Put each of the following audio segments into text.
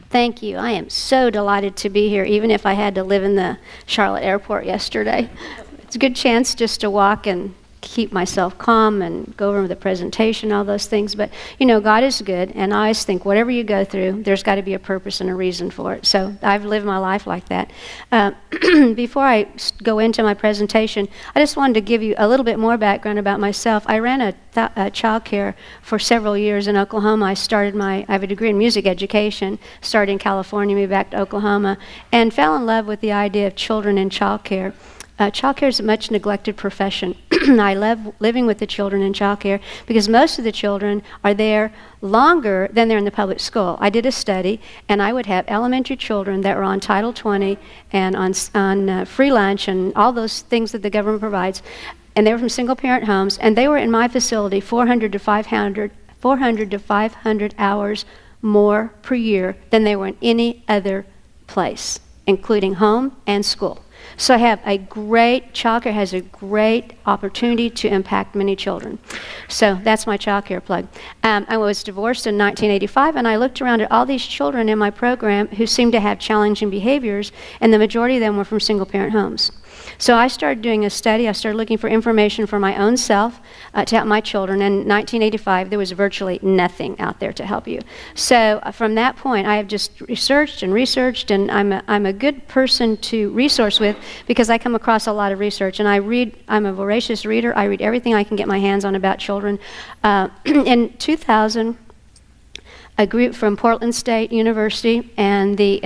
Thank you. I am so delighted to be here, even if I had to live in the Charlotte airport yesterday. It's a good chance just to walk and keep myself calm and go over the presentation, all those things. But, God is good, and I always think whatever you go through, there's got to be a purpose and a reason for it. So I've lived my life like that. Before I go into my presentation, I just wanted to give you a little bit more background about myself. I ran a child care for several years in Oklahoma. I have a degree in music education, started in California, moved back to Oklahoma, and fell in love with the idea of children in child care. Child care is a much neglected profession. I love living with the children in child care because most of the children are there longer than they're in the public school. I did a study, and I would have elementary children that were on Title 20 and on free lunch and all those things that the government provides, and they were from single-parent homes, and they were in my facility 400 to 500 hours more per year than they were in any other place, including home and school. So childcare has a great opportunity to impact many children. So that's my childcare plug. I was divorced in 1985, and I looked around at all these children in my program who seemed to have challenging behaviors, and the majority of them were from single-parent homes. So I started doing a study. I started looking for information for my own self to help my children. In 1985, there was virtually nothing out there to help you. So from that point, I have just researched, and I'm a good person to resource with because I come across a lot of research. And I'm a voracious reader. I read everything I can get my hands on about children. In 2000, a group from Portland State University and the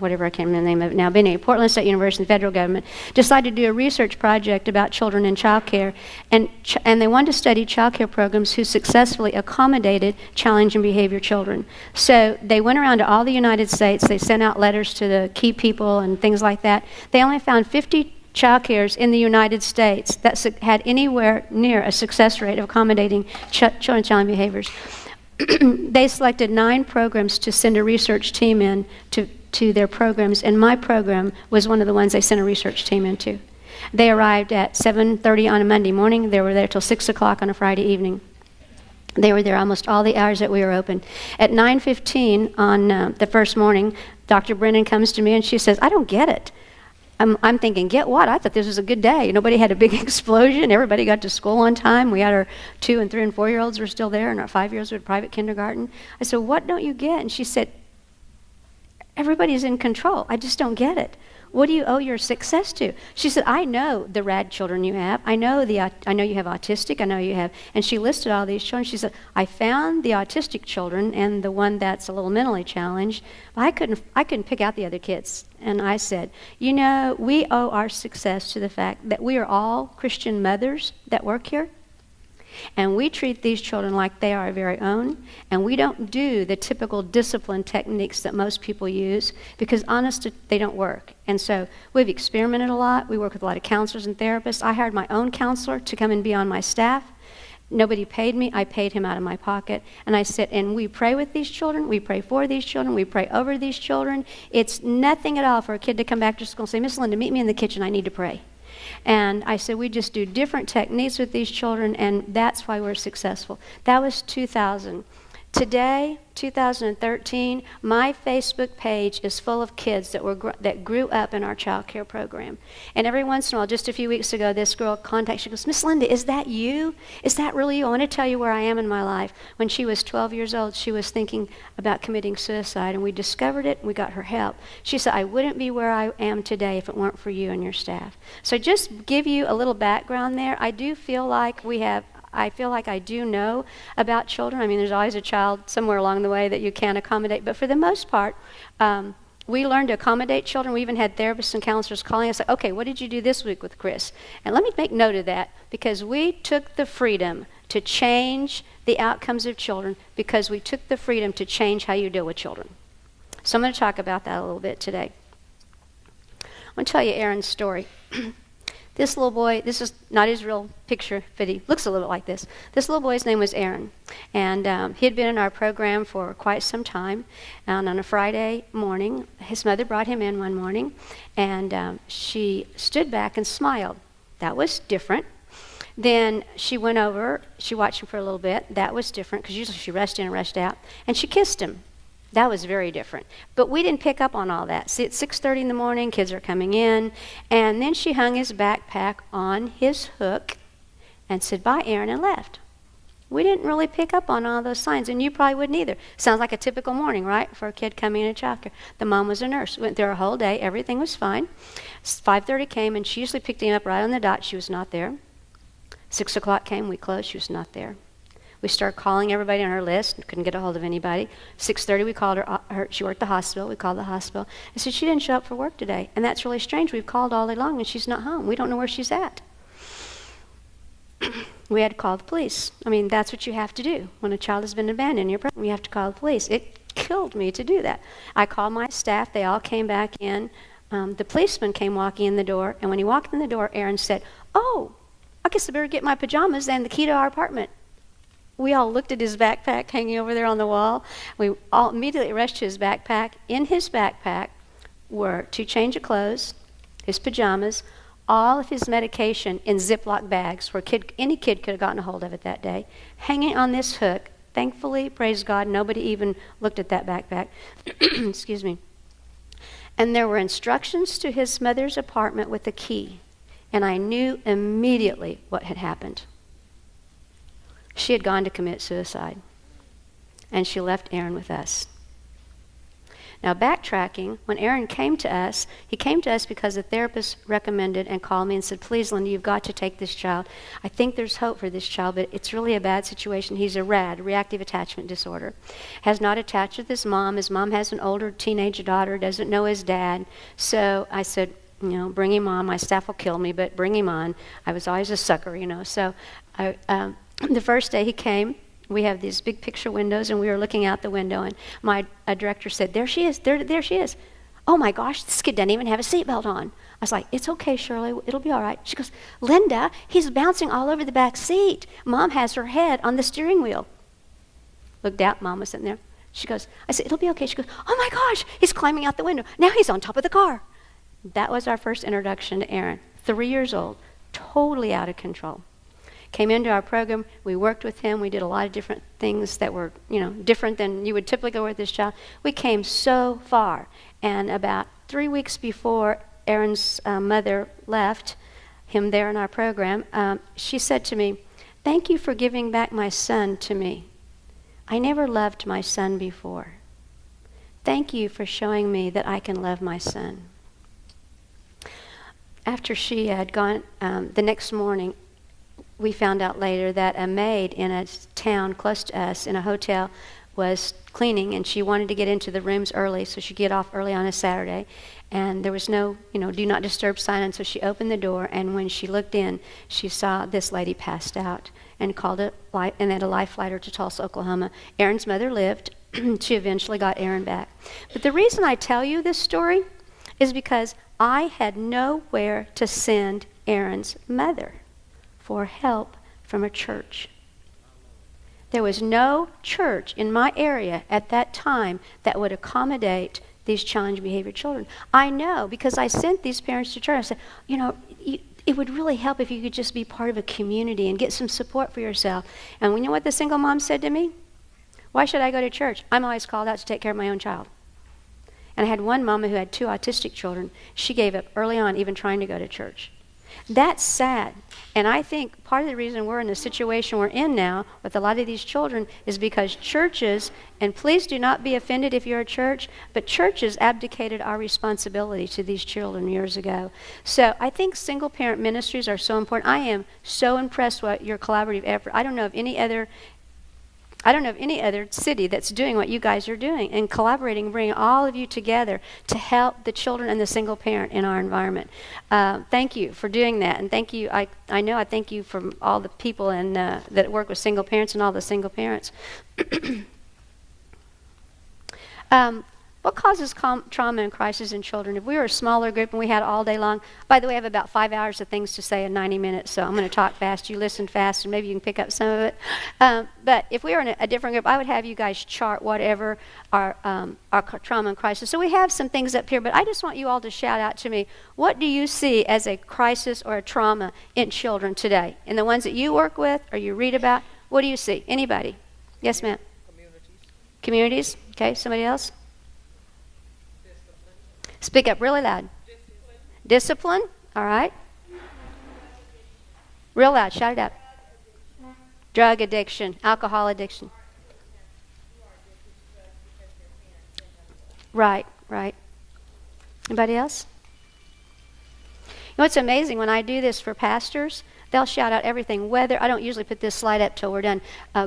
whatever, I can't remember the name of it now, but anyway, Portland State University and the federal government decided to do a research project about children in child care, and they wanted to study child care programs who successfully accommodated challenging behavior children. So they went around to all the United States, they sent out letters to the key people and things like that. They only found 50 child cares in the United States that had anywhere near a success rate of accommodating children with challenging behaviors. They selected 9 programs to send a research team in to their programs, and my program was one of the ones they sent a research team into. They arrived at 7:30 on a Monday morning. They were there till 6 o'clock on a Friday evening. They were there almost all the hours that we were open. At 9:15 on the first morning, Dr. Brennan comes to me and she says, "I don't get it." I'm thinking, get what? I thought this was a good day. Nobody had a big explosion. Everybody got to school on time. We had our 2 and 3 and 4-year-olds were still there, and our 5-year-olds were at private kindergarten. I said, what don't you get? And she said, everybody's in control. I just don't get it. What do you owe your success to? She said, I know the rad children you have. I know you have autistic. I know you have. And she listed all these children. She said, I found the autistic children and the one that's a little mentally challenged, but I couldn't pick out the other kids. And I said, we owe our success to the fact that we are all Christian mothers that work here. And we treat these children like they are our very own, and we don't do the typical discipline techniques that most people use because, honestly, they don't work. And so we've experimented a lot. We work with a lot of counselors and therapists. I hired my own counselor to come and be on my staff. Nobody paid me. I paid him out of my pocket. And I said, and we pray with these children. We pray for these children. We pray over these children. It's nothing at all for a kid to come back to school and say, Miss Linda, meet me in the kitchen. I need to pray. And I said, we just do different techniques with these children, and that's why we're successful. That was 2000. Today, 2013, my Facebook page is full of kids that grew up in our child care program. And every once in a while, just a few weeks ago, this girl contacts, she goes, Miss Linda, is that you? Is that really you? I want to tell you where I am in my life. When she was 12 years old, she was thinking about committing suicide, and we discovered it, and we got her help. She said, I wouldn't be where I am today if it weren't for you and your staff. So just give you a little background there. I feel like I do know about children. I mean, there's always a child somewhere along the way that you can't accommodate. But for the most part, we learned to accommodate children. We even had therapists and counselors calling us, like, okay, what did you do this week with Chris? And let me make note of that because we took the freedom to change the outcomes of children because we took the freedom to change how you deal with children. So I'm going to talk about that a little bit today. I'm going to tell you Aaron's story. This little boy, this is not his real picture, but he looks a little bit like this. This little boy's name was Aaron, and he had been in our program for quite some time. And on a Friday morning, his mother brought him in one morning, and she stood back and smiled. That was different. Then she went over, she watched him for a little bit. That was different because usually she rushed in and rushed out. And she kissed him. That was very different. But we didn't pick up on all that. See, it's 6:30 in the morning, kids are coming in. And then she hung his backpack on his hook and said, "Bye, Aaron," and left. We didn't really pick up on all those signs, and you probably wouldn't either. Sounds like a typical morning, right, for a kid coming into childcare. The mom was a nurse. Went there a whole day. Everything was fine. 5:30 came, and she usually picked him up right on the dot. She was not there. 6 o'clock came. We closed. She was not there. We started calling everybody on her list. Couldn't get a hold of anybody. 6:30, we called her. She worked at the hospital. We called the hospital. I said, "She didn't show up for work today." And that's really strange. We've called all day long, and she's not home. We don't know where she's at. We had to call the police. I mean, that's what you have to do. When a child has been abandoned in your program, you have to call the police. It killed me to do that. I called my staff. They all came back in. The policeman came walking in the door, and when he walked in the door, Aaron said, "Oh, I guess I better get my pajamas and the key to our apartment." We all looked at his backpack hanging over there on the wall. We all immediately rushed to his backpack. In his backpack were 2 change of clothes, his pajamas, all of his medication in Ziploc bags where any kid could have gotten a hold of it that day, hanging on this hook. Thankfully, praise God, nobody even looked at that backpack. Excuse me. And there were instructions to his mother's apartment with a key. And I knew immediately what had happened. She had gone to commit suicide. And she left Aaron with us. Now, backtracking, when Aaron came to us, he came to us because a therapist recommended and called me and said, "Please, Linda, you've got to take this child. I think there's hope for this child, but it's really a bad situation. He's a RAD, reactive attachment disorder. Has not attached with his mom. His mom has an older teenage daughter, doesn't know his dad." So I said, bring him on. My staff will kill me, but bring him on. I was always a sucker, So the first day he came, we have these big picture windows, and we were looking out the window, and my director said, "There she is, there she is. Oh my gosh, this kid doesn't even have a seatbelt on." I was like, "It's okay, Shirley, it'll be all right." She goes, "Linda, he's bouncing all over the back seat. Mom has her head on the steering wheel." Looked out, Mom was sitting there. She goes, I said, "It'll be okay." She goes, "Oh my gosh, he's climbing out the window. Now he's on top of the car." That was our first introduction to Aaron. 3 years old, totally out of control. Came into our program, we worked with him, we did a lot of different things that were, different than you would typically go with this child. We came so far, and about 3 weeks before Aaron's mother left him there in our program, she said to me, "Thank you for giving back my son to me. I never loved my son before. Thank you for showing me that I can love my son." After she had gone, the next morning, we found out later that a maid in a town close to us in a hotel was cleaning, and she wanted to get into the rooms early, so she'd get off early on a Saturday. And there was no, do not disturb sign, and so she opened the door, and when she looked in, she saw this lady passed out and called it, and had a life flighter to Tulsa, Oklahoma. Aaron's mother lived. She eventually got Aaron back. But the reason I tell you this story is because I had nowhere to send Aaron's mother for help from a church. There was no church in my area at that time that would accommodate these challenged behavior children. I know because I sent these parents to church. I said, it would really help if you could just be part of a community and get some support for yourself. And you know what the single mom said to me? "Why should I go to church? I'm always called out to take care of my own child." And I had one mama who had 2 autistic children. She gave up early on even trying to go to church. That's sad. And I think part of the reason we're in the situation we're in now with a lot of these children is because churches, and please do not be offended if you're a church, but churches abdicated our responsibility to these children years ago. So I think single parent ministries are so important. I am so impressed with your collaborative effort. I don't know of any other city that's doing what you guys are doing and collaborating, bringing all of you together to help the children and the single parent in our environment. Thank you for doing that, and thank you. I thank you from all the people that work with single parents and all the single parents. What causes trauma and crisis in children? If we were a smaller group and we had all day long, by the way, I have about 5 hours of things to say in 90 minutes, so I'm going to talk fast. You listen fast, and maybe you can pick up some of it. But if we were in a different group, I would have you guys chart whatever our trauma and crisis. So we have some things up here, but I just want you all to shout out to me, what do you see as a crisis or a trauma in children today? In the ones that you work with or you read about, what do you see? Anybody? Yes, ma'am? Communities? Okay, somebody else? Speak up really loud. Discipline. All right. Real loud. Shout it out. Drug addiction. Alcohol addiction. Right. Anybody else? You know what's amazing? When I do this for pastors, they'll shout out everything. Whether I don't usually put this slide up till we're done.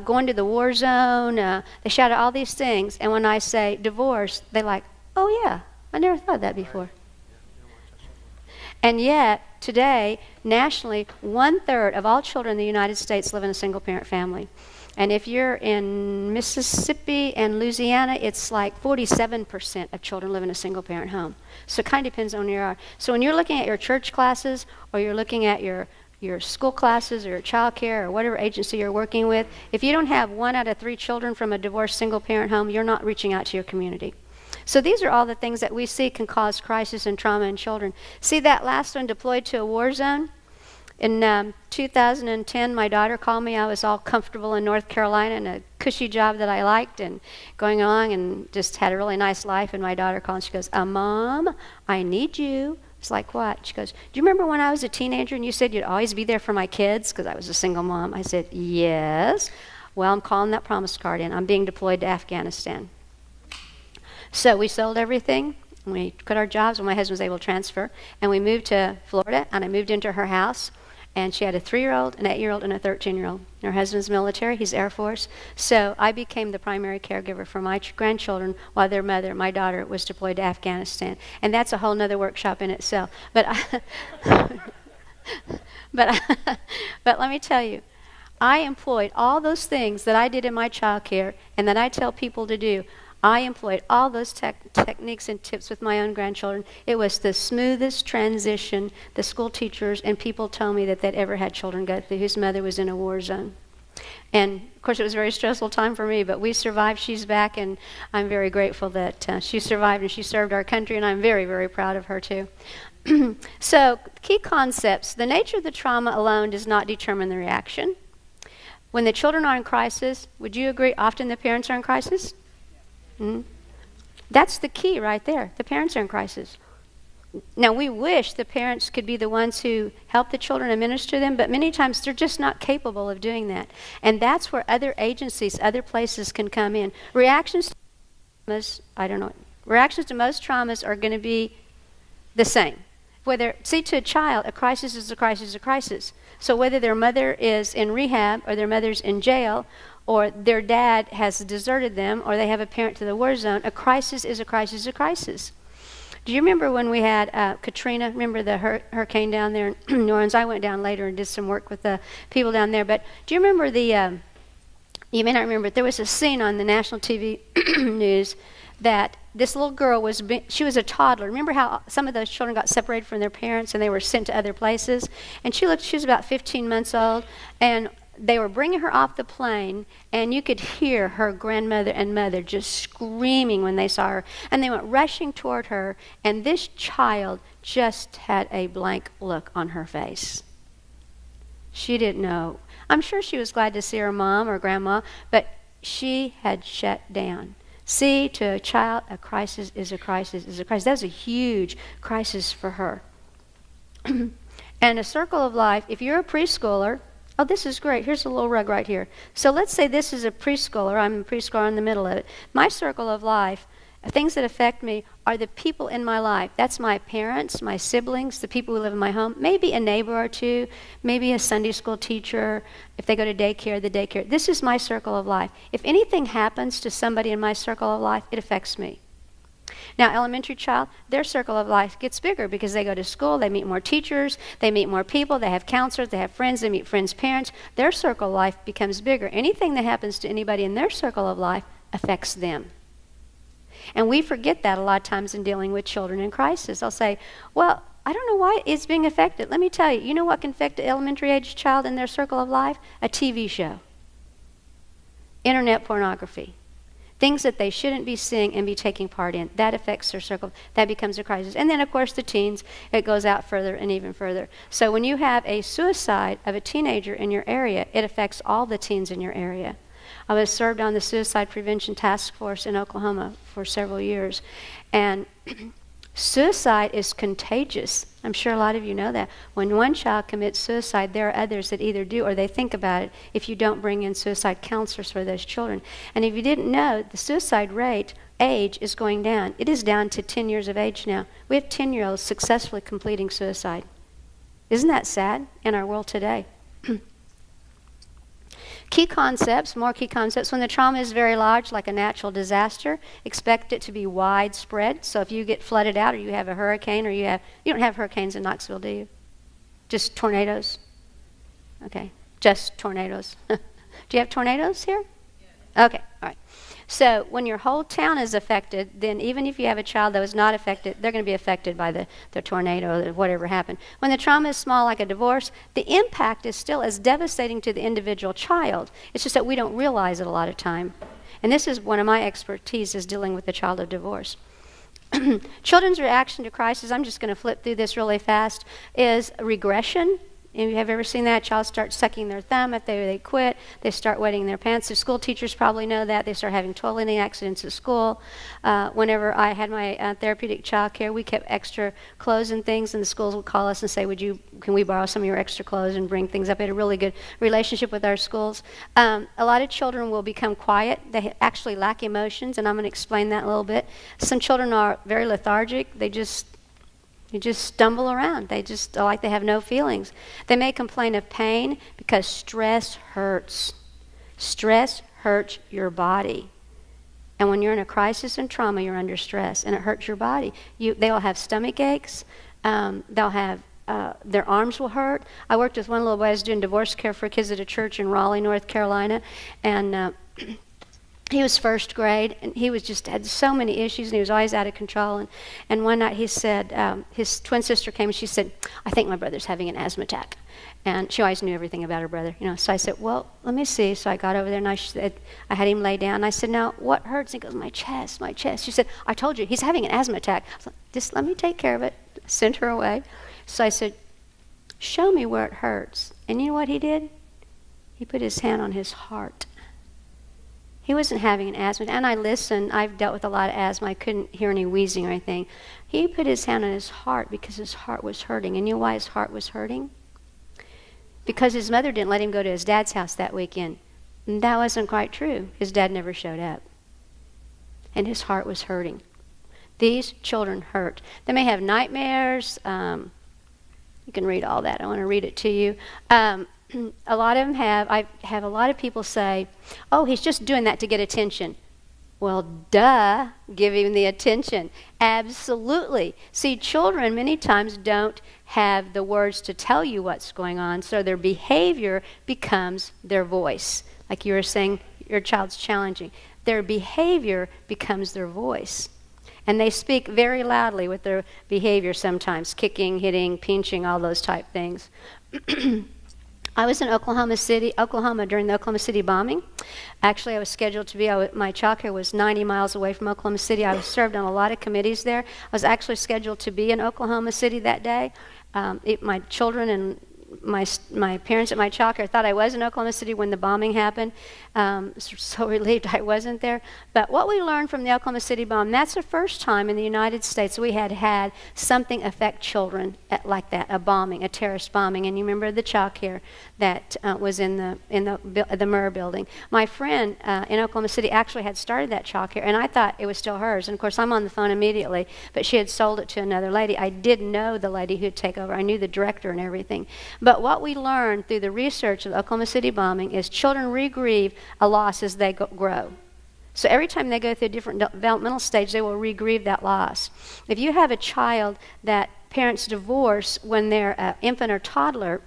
Going to the war zone. They shout out all these things. And when I say divorce, they're like, oh, yeah. I never thought of that before. And yet, today, nationally, 1/3 of all children in the United States live in a single-parent family. And if you're in Mississippi and Louisiana, it's like 47% of children live in a single-parent home. So it kind of depends on where you are. So when you're looking at your church classes, or you're looking at your school classes or your child care or whatever agency you're working with, if you don't have 1 out of 3 children from a divorced single-parent home, you're not reaching out to your community. So these are all the things that we see can cause crisis and trauma in children. See that last one, deployed to a war zone? In 2010, my daughter called me. I was all comfortable in North Carolina in a cushy job that I liked and going along and just had a really nice life. And my daughter called and she goes, Mom, I need you. It's like, what? She goes, do you remember when I was a teenager and you said you'd always be there for my kids? Because I was a single mom. I said, yes. Well, I'm calling that promise card in. I'm being deployed to Afghanistan. So we sold everything. We quit our jobs when my husband was able to transfer. And we moved to Florida, and I moved into her house. And she had a 3-year-old, an 8-year-old, and a 13-year-old. Her husband's military. He's Air Force. So I became the primary caregiver for my grandchildren while their mother, my daughter, was deployed to Afghanistan. And that's a whole nother workshop in itself. But let me tell you, I employed all those things that I did in my child care and that I tell people to do. I employed all those techniques and tips with my own grandchildren. It was the smoothest transition the school teachers and people told me that they'd ever had children go through whose mother was in a war zone. And, of course, it was a very stressful time for me, but we survived. She's back, and I'm very grateful that she survived and she served our country, and I'm very, very proud of her, too. So, key concepts. The nature of the trauma alone does not determine the reaction. When the children are in crisis, would you agree often the parents are in crisis? Mm-hmm. That's the key right there. The parents are in crisis. Now, we wish the parents could be the ones who help the children and minister to them, but many times they're just not capable of doing that. And that's where other agencies, other places can come in. Reactions to most traumas are going to be the same. To a child, a crisis is a crisis is a crisis. So whether their mother is in rehab or their mother's in jail or their dad has deserted them or they have a parent to the war zone, a crisis is a crisis is a crisis. Do you remember when we had Katrina? Remember the hurricane down there in New Orleans? I went down later and did some work with the people down there. But do you remember you may not remember, there was a scene on the national TV news that this little girl she was a toddler. Remember how some of those children got separated from their parents and they were sent to other places? And she was about 15 months old, and they were bringing her off the plane, and you could hear her grandmother and mother just screaming when they saw her. And they went rushing toward her, and this child just had a blank look on her face. She didn't know. I'm sure she was glad to see her mom or grandma, but she had shut down. See, to a child, a crisis is a crisis is a crisis. That was a huge crisis for her. And a circle of life, if you're a preschooler, oh, this is great. Here's a little rug right here. So let's say this is a preschooler. I'm a preschooler in the middle of it. My circle of life, things that affect me are the people in my life. That's my parents, my siblings, the people who live in my home, maybe a neighbor or two, maybe a Sunday school teacher. If they go to daycare, the daycare. This is my circle of life. If anything happens to somebody in my circle of life, it affects me. Now, elementary child, their circle of life gets bigger because they go to school, they meet more teachers, they meet more people, they have counselors, they have friends, they meet friends' parents. Their circle of life becomes bigger. Anything that happens to anybody in their circle of life affects them. And we forget that a lot of times in dealing with children in crisis. I'll say, well, I don't know why it's being affected. Let me tell you, you know what can affect an elementary age child in their circle of life? A TV show. Internet pornography. Things that they shouldn't be seeing and be taking part in. That affects their circle. That becomes a crisis. And then, of course, the teens, it goes out further and even further. So when you have a suicide of a teenager in your area, it affects all the teens in your area. I was served on the Suicide Prevention Task Force in Oklahoma for several years. And suicide is contagious. I'm sure a lot of you know that. When one child commits suicide, there are others that either do or they think about it if you don't bring in suicide counselors for those children. And if you didn't know, the suicide rate age is going down. It is down to 10 years of age now. We have 10-year-olds successfully completing suicide. Isn't that sad in our world today? Key concepts, more key concepts. When the trauma is very large, like a natural disaster, expect it to be widespread. So if you get flooded out or you have a hurricane or you don't have hurricanes in Knoxville, do you? Just tornadoes? Okay, just tornadoes. Do you have tornadoes here? Yeah. Okay, all right. So when your whole town is affected, then even if you have a child that was not affected, they're going to be affected by the tornado or whatever happened. When the trauma is small, like a divorce, the impact is still as devastating to the individual child. It's just that we don't realize it a lot of time. And this is one of my expertise, is dealing with the child of divorce. Children's reaction to crisis, I'm just going to flip through this really fast, is regression. If you have ever seen that, child starts sucking their thumb if they quit. They start wetting their pants. The school teachers probably know that. They start having toileting accidents at school. Whenever I had my therapeutic child care, we kept extra clothes and things, and the schools would call us and say, can we borrow some of your extra clothes and bring things up? We had a really good relationship with our schools. A lot of children will become quiet. They actually lack emotions, and I'm going to explain that a little bit. Some children are very lethargic. They just stumble around. They just like they have no feelings. They may complain of pain because stress hurts. Stress hurts your body. And when you're in a crisis and trauma, you're under stress, and it hurts your body. They'll have stomach aches. They'll have their arms will hurt. I worked with one little boy. I was doing DivorceCare for kids at a church in Raleigh, North Carolina, and he was first grade, and he was just had so many issues, and he was always out of control. And one night he said, his twin sister came, and she said, I think my brother's having an asthma attack. And she always knew everything about her brother, So I said, well, let me see. So I got over there, and I had him lay down. And I said, now, what hurts? And he goes, my chest. She said, I told you, he's having an asthma attack. I was like, just let me take care of it. Sent her away. So I said, show me where it hurts. And you know what he did? He put his hand on his heart. He wasn't having an asthma, and I listened. I've dealt with a lot of asthma. I couldn't hear any wheezing or anything. He put his hand on his heart because his heart was hurting. And you know why his heart was hurting? Because his mother didn't let him go to his dad's house that weekend. And that wasn't quite true. His dad never showed up. And his heart was hurting. These children hurt. They may have nightmares. You can read all that. I want to read it to you. A lot of them I have a lot of people say, oh, he's just doing that to get attention. Well, duh, give him the attention. Absolutely. See, children many times don't have the words to tell you what's going on, so their behavior becomes their voice. Like you were saying, your child's challenging. Their behavior becomes their voice. And they speak very loudly with their behavior sometimes, kicking, hitting, pinching, all those type things. I was in Oklahoma during the Oklahoma City bombing. Actually, I was scheduled to be, my child care was 90 miles away from Oklahoma City. I was served on a lot of committees there. I was actually scheduled to be in Oklahoma City that day. My children and my parents at my child care thought I was in Oklahoma City when the bombing happened. So relieved I wasn't there. But what we learned from the Oklahoma City bomb, that's the first time in the United States we had something affect children like that, a bombing, a terrorist bombing. And you remember the child care that was in the H.E.R.O.E. building. My friend in Oklahoma City actually had started that child care, and I thought it was still hers. And of course, I'm on the phone immediately, but she had sold it to another lady. I did know the lady who'd take over. I knew the director and everything. But what we learned through the research of the Oklahoma City bombing is children regrieve a loss as they grow. So every time they go through a different developmental stage, they will regrieve that loss. If you have a child that parents divorce when they're an infant or toddler,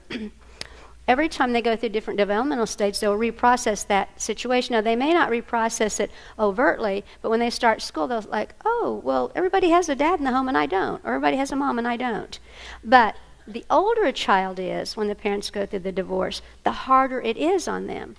every time they go through different developmental stages, they'll reprocess that situation. Now, they may not reprocess it overtly, but when they start school, they'll like, oh, well, everybody has a dad in the home and I don't, or everybody has a mom and I don't. But the older a child is when the parents go through the divorce, the harder it is on them.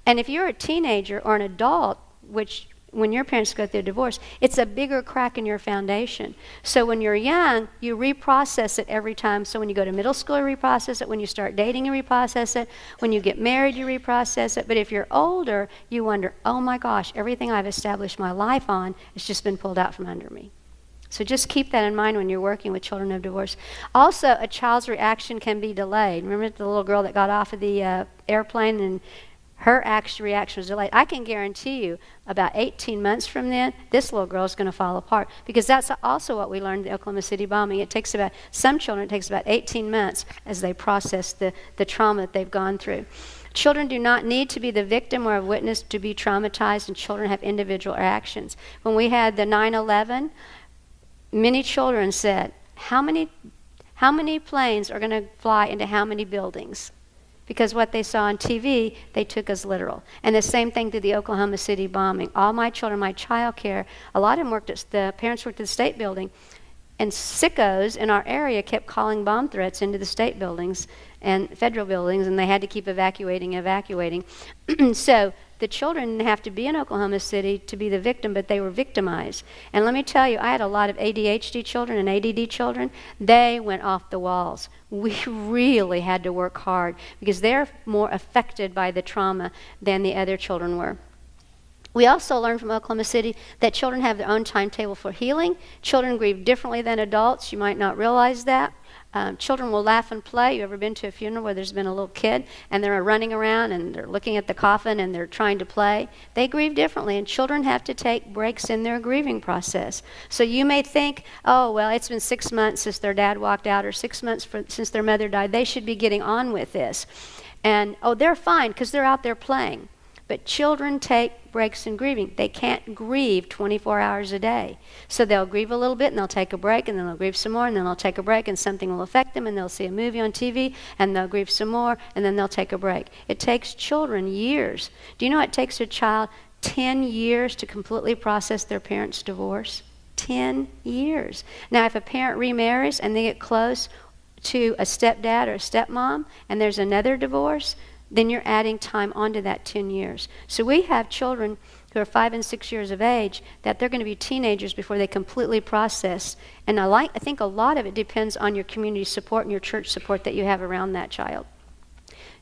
And if you're a teenager or an adult, which when your parents go through a divorce, it's a bigger crack in your foundation. So when you're young, you reprocess it every time. So when you go to middle school, you reprocess it. When you start dating, you reprocess it. When you get married, you reprocess it. But if you're older, you wonder, oh my gosh, everything I've established my life on has just been pulled out from under me. So just keep that in mind when you're working with children of divorce. Also, a child's reaction can be delayed. Remember the little girl that got off of the airplane and her reaction was delayed. I can guarantee you about 18 months from then, this little girl is going to fall apart, because that's also what we learned in the Oklahoma City bombing. Some children, it takes about 18 months as they process the trauma that they've gone through. Children do not need to be the victim or a witness to be traumatized, and children have individual reactions. When we had the 9/11, many children said, how many planes are going to fly into how many buildings? Because what they saw on TV, they took as literal. And the same thing through the Oklahoma City bombing. All my children, my child care, a lot of them the parents worked at the state building, and sickos in our area kept calling bomb threats into the state buildings and federal buildings, and they had to keep evacuating. So the children didn't have to be in Oklahoma City to be the victim, but they were victimized. And let me tell you, I had a lot of ADHD children and ADD children. They went off the walls. We really had to work hard because they're more affected by the trauma than the other children were. We also learned from Oklahoma City that children have their own timetable for healing. Children grieve differently than adults. You might not realize that. Children will laugh and play. You ever been to a funeral where there's been a little kid and they're running around and they're looking at the coffin and they're trying to play? They grieve differently, and children have to take breaks in their grieving process. So you may think, oh, well, it's been 6 months since their dad walked out, or 6 months since their mother died. They should be getting on with this. And, oh, they're fine because they're out there playing. But children take breaks in grieving. They can't grieve 24 hours a day. So they'll grieve a little bit, and they'll take a break, and then they'll grieve some more, and then they'll take a break, and something will affect them, and they'll see a movie on TV, and they'll grieve some more, and then they'll take a break. It takes children years. Do you know it takes a child 10 years to completely process their parents' divorce? 10 years. Now, if a parent remarries and they get close to a stepdad or a stepmom, and there's another divorce, then you're adding time onto that 10 years. So we have children who are 5 and 6 years of age that they're going to be teenagers before they completely process. And I think a lot of it depends on your community support and your church support that you have around that child.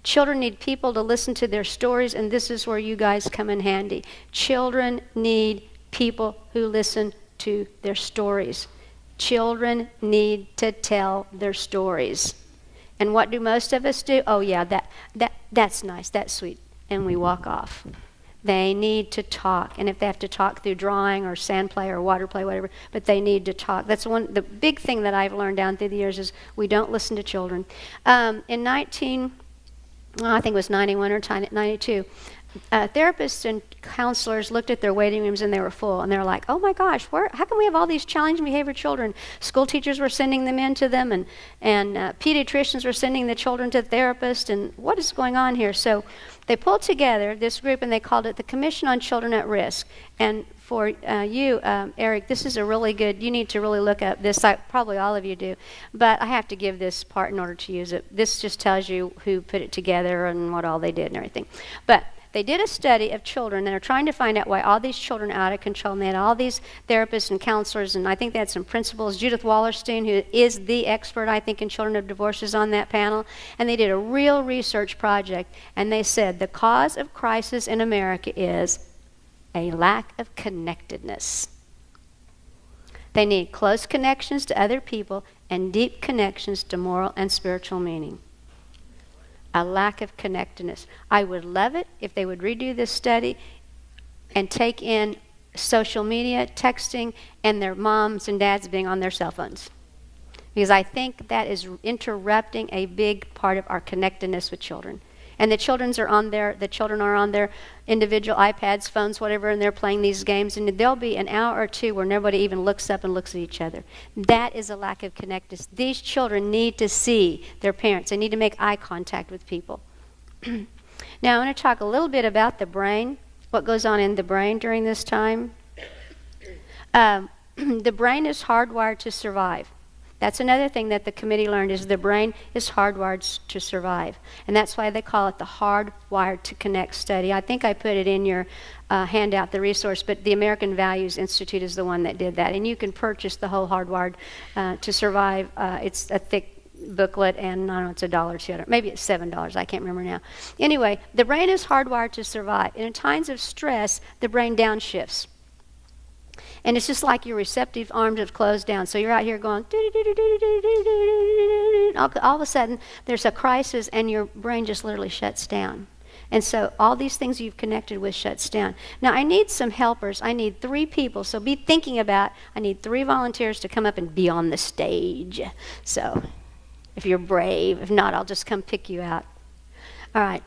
Children need people to listen to their stories, and this is where you guys come in handy. Children need people who listen to their stories. Children need to tell their stories. And what do most of us do? Oh yeah, that's nice, that's sweet. And we walk off. They need to talk. And if they have to talk through drawing or sand play or water play, whatever, but they need to talk. That's the big thing that I've learned down through the years is we don't listen to children. I think it was 91 or 92, therapists and counselors looked at their waiting rooms and they were full, and they were like, oh my gosh, how come we have all these challenging behavior children? School teachers were sending them in to them, and pediatricians were sending the children to the therapist, and what is going on here? So they pulled together this group and they called it the Commission on Children at Risk. And for you, Eric, this is a really good, you need to really look at this. Probably all of you do, but I have to give this part in order to use it. This just tells you who put it together and what all they did and everything. But they did a study of children, and they're trying to find out why all these children are out of control. And they had all these therapists and counselors, and I think they had some principals. Judith Wallerstein, who is the expert, I think, in children of divorce, is on that panel. And they did a real research project, and they said the cause of crisis in America is a lack of connectedness. They need close connections to other people and deep connections to moral and spiritual meaning. A lack of connectedness. I would love it if they would redo this study and take in social media, texting, and their moms and dads being on their cell phones. Because I think that is interrupting a big part of our connectedness with children. And the children are on their individual iPads, phones, whatever, and they're playing these games. And there'll be an hour or two where nobody even looks up and looks at each other. That is a lack of connectedness. These children need to see their parents. They need to make eye contact with people. Now, I want to talk a little bit about the brain, what goes on in the brain during this time. The brain is hardwired to survive. That's another thing that the committee learned, is the brain is hardwired to survive. And that's why they call it the Hardwired to Connect study. I think I put it in your handout, the resource, but the American Values Institute is the one that did that. And you can purchase the whole Hardwired to Survive. It's a thick booklet, and I don't know, it's $1, maybe it's $7, I can't remember now. Anyway, the brain is hardwired to survive. And in times of stress, the brain downshifts. And it's just like your receptive arms have closed down. So you're out here going, all of a sudden, there's a crisis, and your brain just literally shuts down. And so all these things you've connected with shuts down. Now, I need some helpers. I need 3 people. So be thinking about, I need 3 volunteers to come up and be on the stage. So if you're brave. If not, I'll just come pick you out. All right.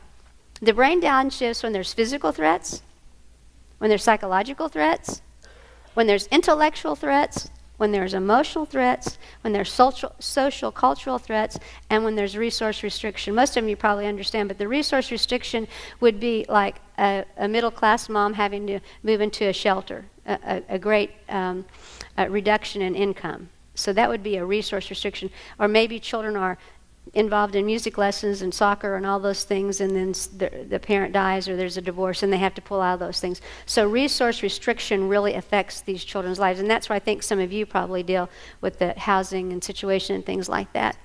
The brain downshifts when there's physical threats, when there's psychological threats, when there's intellectual threats, when there's emotional threats, when there's social, cultural threats, and when there's resource restriction. Most of them you probably understand, but the resource restriction would be like a middle-class mom having to move into a shelter, a great reduction in income. So that would be a resource restriction. Or maybe children are involved in music lessons and soccer and all those things, and then the parent dies or there's a divorce and they have to pull out of those things. So resource restriction really affects these children's lives, and that's where I think some of you probably deal with the housing and situation and things like that.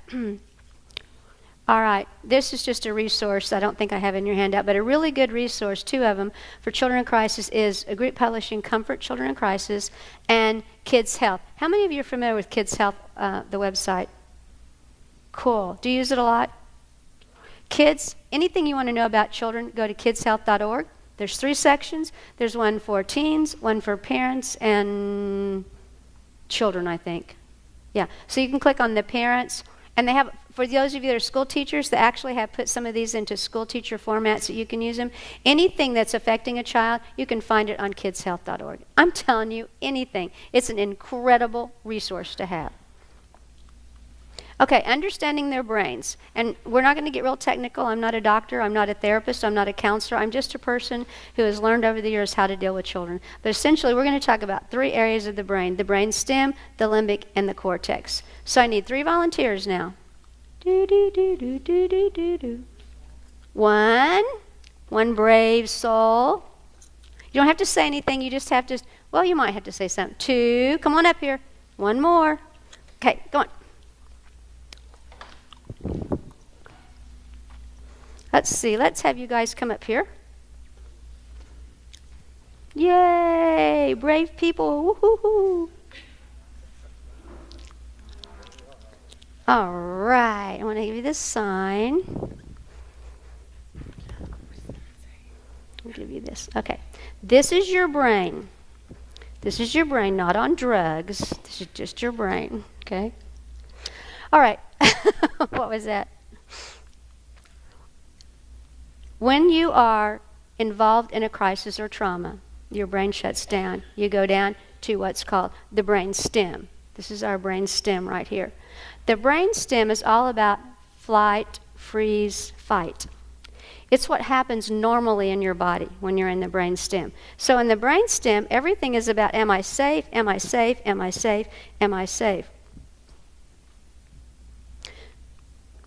All right, this is just a resource I don't think I have in your handout, but a really good resource, 2 of them, for children in crisis is a group publishing Comfort Children in Crisis and Kids Health. How many of you are familiar with Kids Health, the website? Cool. Do you use it a lot? Kids, anything you want to know about children, go to kidshealth.org. There's 3 sections. There's one for teens, one for parents, and children, I think. Yeah. So you can click on the parents, and they have, for those of you that are school teachers, they actually have put some of these into school teacher formats so you can use them. Anything that's affecting a child, you can find it on kidshealth.org. I'm telling you, anything. It's an incredible resource to have. Okay, understanding their brains. And we're not going to get real technical. I'm not a doctor. I'm not a therapist. I'm not a counselor. I'm just a person who has learned over the years how to deal with children. But essentially, we're going to talk about 3 areas of the brain stem, the limbic, and the cortex. So I need 3 volunteers now. One brave soul. You don't have to say anything. You just have to, well, you might have to say something. 2, come on up here. 1 more. Okay, go on. Let's see, let's have you guys come up here. Yay, brave people, woohoo. All right, I want to give you this sign. I'll give you this, okay. This is your brain. This is your brain, not on drugs. This is just your brain, okay? All right, what was that? When you are involved in a crisis or trauma, your brain shuts down. You go down to what's called the brain stem. This is our brain stem right here. The brain stem is all about flight, freeze, fight. It's what happens normally in your body when you're in the brain stem. So in the brain stem, everything is about, am I safe, am I safe, am I safe, am I safe?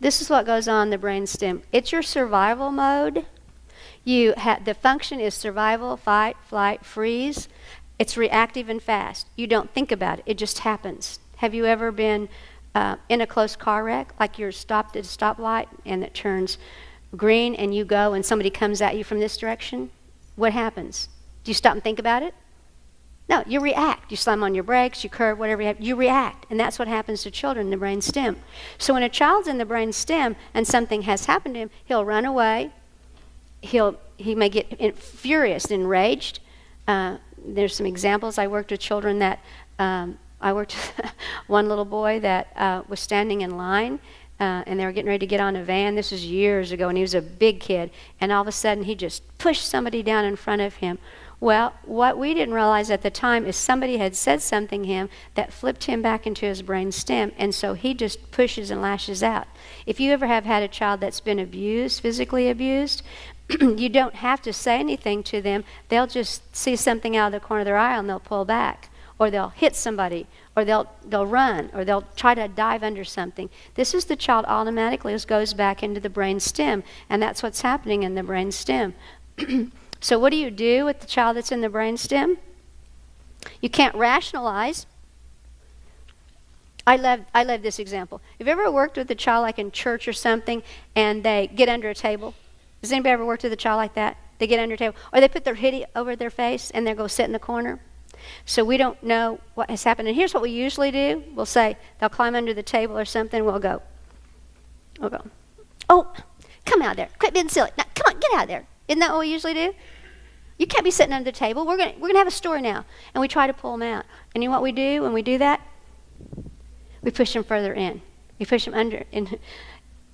This is what goes on in the brain stem. It's your survival mode. The function is survival, fight, flight, freeze. It's reactive and fast. You don't think about it. It just happens. Have you ever been in a close car wreck, like you're stopped at a stoplight and it turns green and you go and somebody comes at you from this direction? What happens? Do you stop and think about it? No, you react. You slam on your brakes, you curve, whatever you have, you react. And that's what happens to children in the brain stem. So when a child's in the brain stem and something has happened to him, he'll run away. He may get furious, enraged. There's some examples. I worked with children that, I worked with one little boy that was standing in line, and they were getting ready to get on a van. This was years ago, and he was a big kid. And all of a sudden, he just pushed somebody down in front of him. Well, what we didn't realize at the time is somebody had said something to him that flipped him back into his brain stem, and so he just pushes and lashes out. If you ever have had a child that's been abused, physically abused, you don't have to say anything to them. They'll just see something out of the corner of their eye and they'll pull back, or they'll hit somebody, or they'll run, or they'll try to dive under something. This is the child automatically goes back into the brain stem, and that's what's happening in the brain stem. So what do you do with the child that's in the brain stem? You can't rationalize. I love this example. Have you ever worked with a child like in church or something, and they get under a table? Has anybody ever worked with a child like that? They get under a table, or they put their hoodie over their face and they go sit in the corner. So we don't know what has happened. And here's what we usually do. We'll say they'll climb under the table or something. We'll go, oh, come out there. Quit being silly. Now, come on, get out of there. Isn't that what we usually do? You can't be sitting under the table. We're gonna have a story now. And we try to pull them out. And you know what we do when we do that? We push them further in. We push them under. And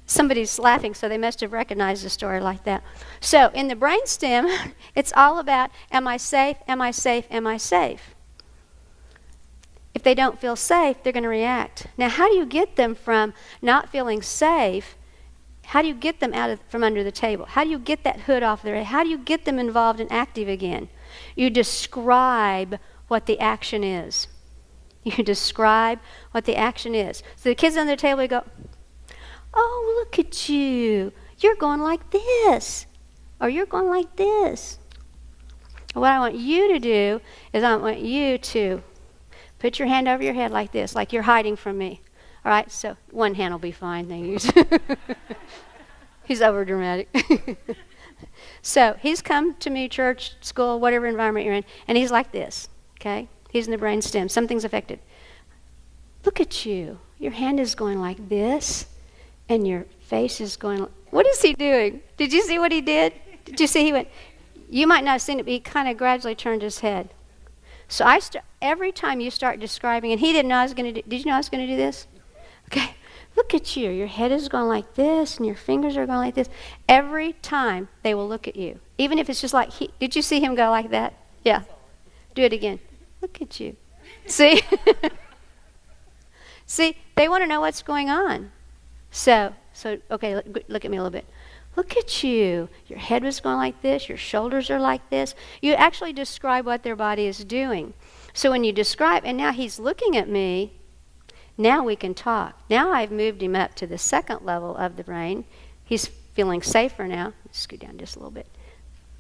somebody's laughing, so they must have recognized a story like that. So in the brainstem, it's all about, am I safe, am I safe, am I safe? If they don't feel safe, they're going to react. Now, how do you get them from not feeling safe? How do you get them from under the table? How do you get that hood off their head? How do you get them involved and active again? You describe what the action is. You describe what the action is. So the kids on the table, you go, oh, look at you. You're going like this. Or you're going like this. What I want you to do is I want you to put your hand over your head like this, like you're hiding from me. All right? So one hand will be fine. He's over dramatic. So he's come to me, church, school, whatever environment you're in, and he's like this. Okay? He's in the brain stem. Something's affected. Look at you. Your hand is going like this. And your face is going, what is he doing? Did you see what he did? Did you see he went, you might not have seen it, but he kind of gradually turned his head. So every time you start describing, and he didn't know I was going to do, did you know I was going to do this? Okay, look at you. Your head is going like this, and your fingers are going like this. Every time they will look at you. Even if it's just like, did you see him go like that? Yeah. Do it again. Look at you. See? See, they want to know what's going on. So okay, look at me a little bit. Look at you. Your head was going like this. Your shoulders are like this. You actually describe what their body is doing. So when you describe, and now he's looking at me, now we can talk. Now I've moved him up to the second level of the brain. He's feeling safer now. Scoot down just a little bit.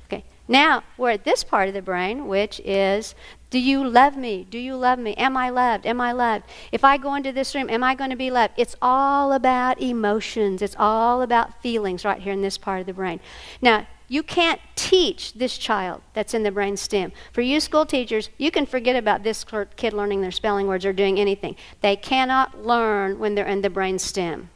Okay. Now we're at this part of the brain, which is, do you love me? Do you love me? Am I loved? Am I loved? If I go into this room, am I going to be loved? It's all about emotions. It's all about feelings right here in this part of the brain. Now, you can't teach this child that's in the brain stem. For you school teachers, you can forget about this kid learning their spelling words or doing anything. They cannot learn when they're in the brain stem.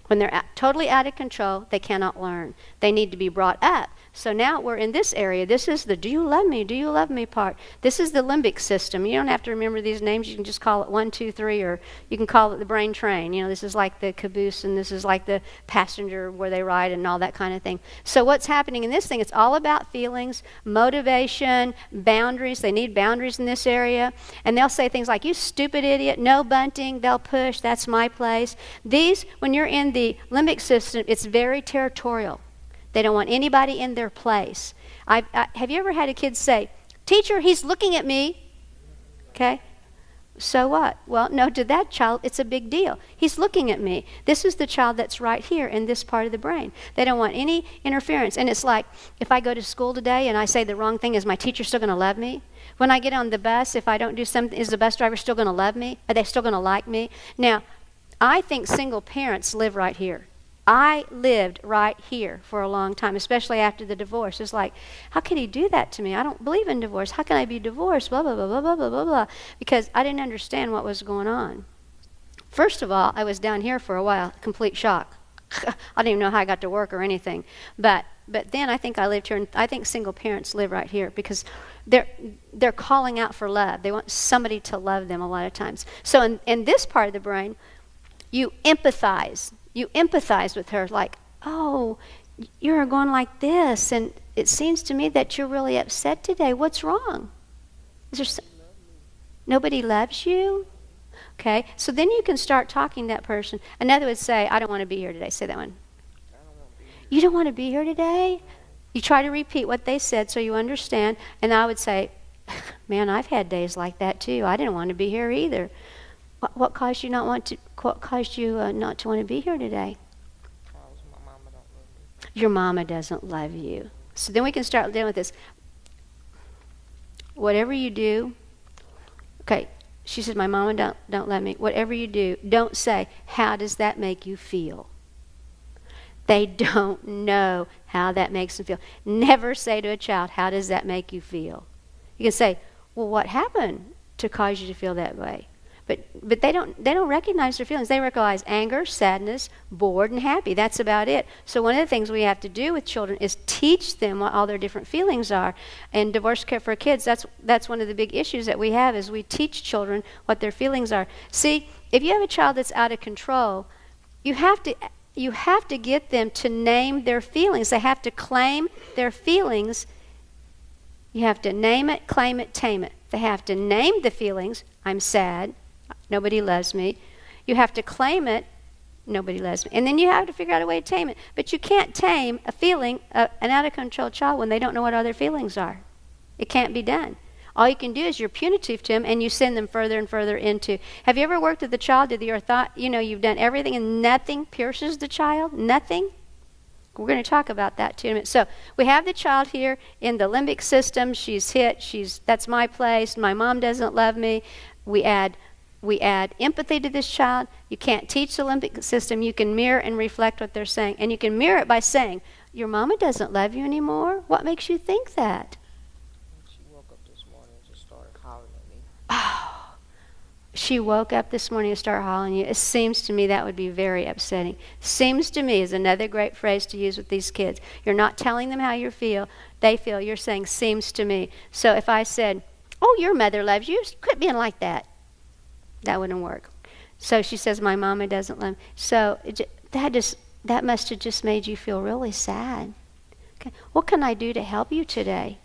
When they're totally out of control, they cannot learn. They need to be brought up. So now we're in this area. This is the do you love me, do you love me part. This is the limbic system. You don't have to remember these names. You can just call it 1, 2, 3, or you can call it the brain train. You know, this is like the caboose, and this is like the passenger where they ride and all that kind of thing. So what's happening in this thing, it's all about feelings, motivation, boundaries. They need boundaries in this area. And they'll say things like, you stupid idiot, no bunting, they'll push, that's my place. These, when you're in the limbic system, it's very territorial. They don't want anybody in their place. Have you ever had a kid say, teacher, he's looking at me? Okay. So what? Well, no, to that child, it's a big deal. He's looking at me. This is the child that's right here in this part of the brain. They don't want any interference. And it's like, if I go to school today and I say the wrong thing, is my teacher still going to love me? When I get on the bus, if I don't do something, is the bus driver still going to love me? Are they still going to like me? Now, I think single parents live right here. I lived right here for a long time, especially after the divorce. It's like, how can he do that to me? I don't believe in divorce. How can I be divorced? Blah, blah, blah, blah, blah, blah, blah, blah. Because I didn't understand what was going on. First of all, I was down here for a while, complete shock. I didn't even know how I got to work or anything. But then I think I lived here, and I think single parents live right here because they're calling out for love. They want somebody to love them a lot of times. So in this part of the brain, you empathize. You empathize with her like, oh, you're going like this, and it seems to me that you're really upset today. What's wrong? Is there nobody loves you? Okay, so then you can start talking to that person. Another would say, I don't want to be here today. Say that one. You don't want to be here today? You try to repeat what they said so you understand. And I would say, man, I've had days like that too. I didn't want to be here either. What caused you not to want to be here today? My mama don't love me. Your mama doesn't love you. So then we can start dealing with this. Whatever you do, okay, she said, my mama don't love me. Whatever you do, don't say, how does that make you feel? They don't know how that makes them feel. Never say to a child, how does that make you feel? You can say, well, what happened to cause you to feel that way? But they don't recognize their feelings. They recognize anger, sadness, bored, and happy. That's about it. So one of the things we have to do with children is teach them what all their different feelings are. And DivorceCare for Kids, that's one of the big issues that we have, is we teach children what their feelings are. See, if you have a child that's out of control, you have to get them to name their feelings. They have to claim their feelings. You have to name it, claim it, tame it. They have to name the feelings. I'm sad. Nobody loves me. You have to claim it. Nobody loves me. And then you have to figure out a way to tame it. But you can't tame a feeling, an out-of-control child, when they don't know what other feelings are. It can't be done. All you can do is you're punitive to them, and you send them further and further into. Have you ever worked with a child that you're thought, you've done everything and nothing pierces the child? Nothing? We're going to talk about that too in a minute. So we have the child here in the limbic system. She's hit. That's my place. My mom doesn't love me. We add empathy to this child. You can't teach the limbic system. You can mirror and reflect what they're saying. And you can mirror it by saying, your mama doesn't love you anymore. What makes you think that? She woke up this morning and just started hollering at me. Oh, she woke up this morning and started hollering at you. It seems to me that would be very upsetting. Seems to me is another great phrase to use with these kids. You're not telling them how you feel. They feel. You're saying, seems to me. So if I said, oh, your mother loves you, quit being like that. That wouldn't work. So she says, my mama doesn't love me. So that must have just made you feel really sad. Okay. What can I do to help you today?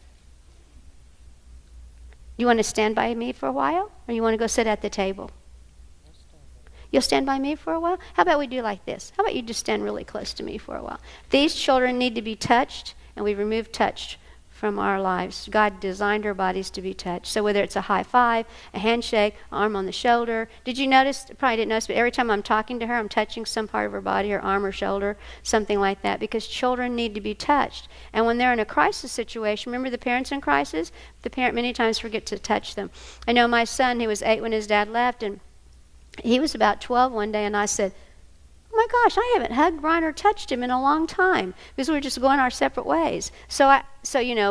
You want to stand by me for a while? Or you want to go sit at the table? You'll stand by me for a while? How about we do like this? How about you just stand really close to me for a while? These children need to be touched, and we remove touch from our lives. God designed our bodies to be touched. So whether it's a high five, a handshake, arm on the shoulder. Did you notice? Probably didn't notice, but every time I'm talking to her, I'm touching some part of her body, her arm or shoulder, something like that, because children need to be touched. And when they're in a crisis situation, remember the parents in crisis? The parent many times forget to touch them. I know my son, he was 8 when his dad left, and he was about 12 one day, and I said, oh my gosh, I haven't hugged Brian or touched him in a long time, because we were just going our separate ways. So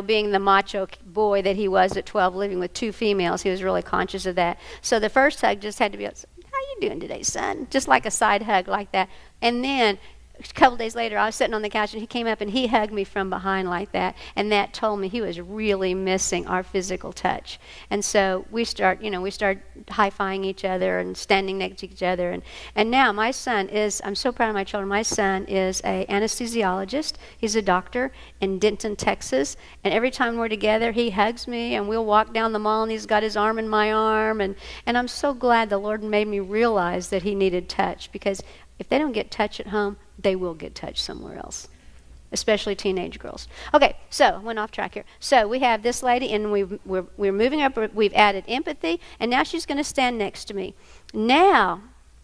being the macho boy that he was at 12, living with 2 females, he was really conscious of that. So the first hug just had to be, how you doing today, son? Just like a side hug like that. And then a couple days later, I was sitting on the couch, and he came up and he hugged me from behind like that, and that told me he was really missing our physical touch. And so we start high-fiving each other and standing next to each other. And now my son is, I'm so proud of my children, my son is an anesthesiologist. He's a doctor in Denton, Texas, and every time we're together, he hugs me, and we'll walk down the mall, and he's got his arm in my arm, and I'm so glad the Lord made me realize that he needed touch, because if they don't get touch at home, they will get touch somewhere else, especially teenage girls. Okay, so went off track here. So we have this lady, and we're moving up. We've added empathy, and now she's going to stand next to me. Now